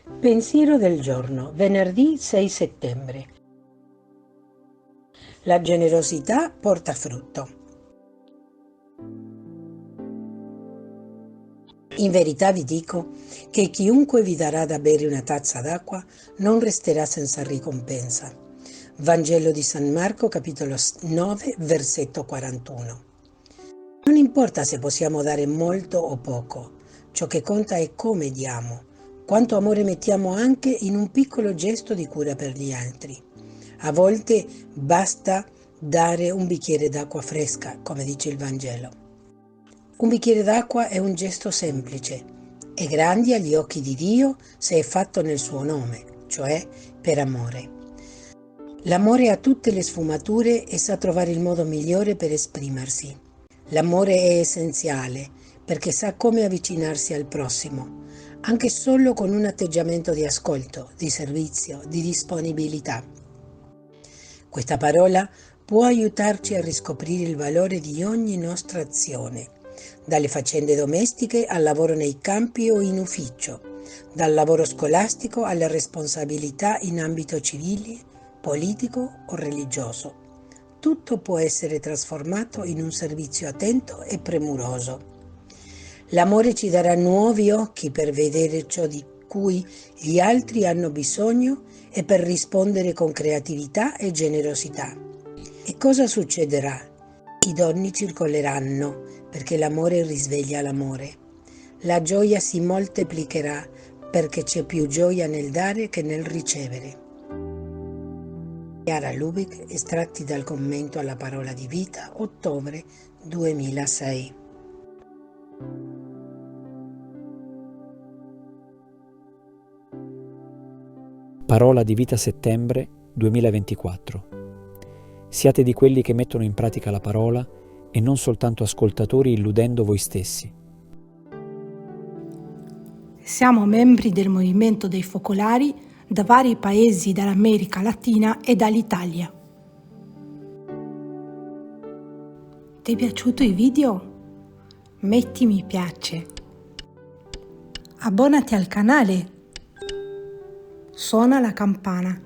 Pensiero del giorno, venerdì 6 settembre. La generosità porta frutto. In verità vi dico che chiunque vi darà da bere una tazza d'acqua non resterà senza ricompensa. Vangelo di San Marco, capitolo 9, versetto 41. Non importa se possiamo dare molto o poco, ciò che conta è come diamo, quanto amore mettiamo anche in un piccolo gesto di cura per gli altri. A volte basta dare un bicchiere d'acqua fresca, come dice il Vangelo. Un bicchiere d'acqua è un gesto semplice e grande agli occhi di Dio se è fatto nel suo nome, cioè per amore. L'amore ha tutte le sfumature e sa trovare il modo migliore per esprimersi. L'amore è essenziale perché sa come avvicinarsi al prossimo, anche solo con un atteggiamento di ascolto, di servizio, di disponibilità. Questa parola può aiutarci a riscoprire il valore di ogni nostra azione, dalle faccende domestiche al lavoro nei campi o in ufficio, dal lavoro scolastico alle responsabilità in ambito civile, politico o religioso. Tutto può essere trasformato in un servizio attento e premuroso. L'amore ci darà nuovi occhi per vedere ciò di cui gli altri hanno bisogno e per rispondere con creatività e generosità. E cosa succederà? I doni circoleranno perché l'amore risveglia l'amore. La gioia si moltiplicherà perché c'è più gioia nel dare che nel ricevere. Chiara Lubick, estratti dal commento alla Parola di Vita, ottobre 2006. Parola di Vita settembre 2024. Siate di quelli che mettono in pratica la parola e non soltanto ascoltatori illudendo voi stessi. Siamo membri del movimento dei focolari da vari paesi dell'America Latina e dall'Italia. Ti è piaciuto il video? Metti mi piace. Abbonati al canale. Suona la campana.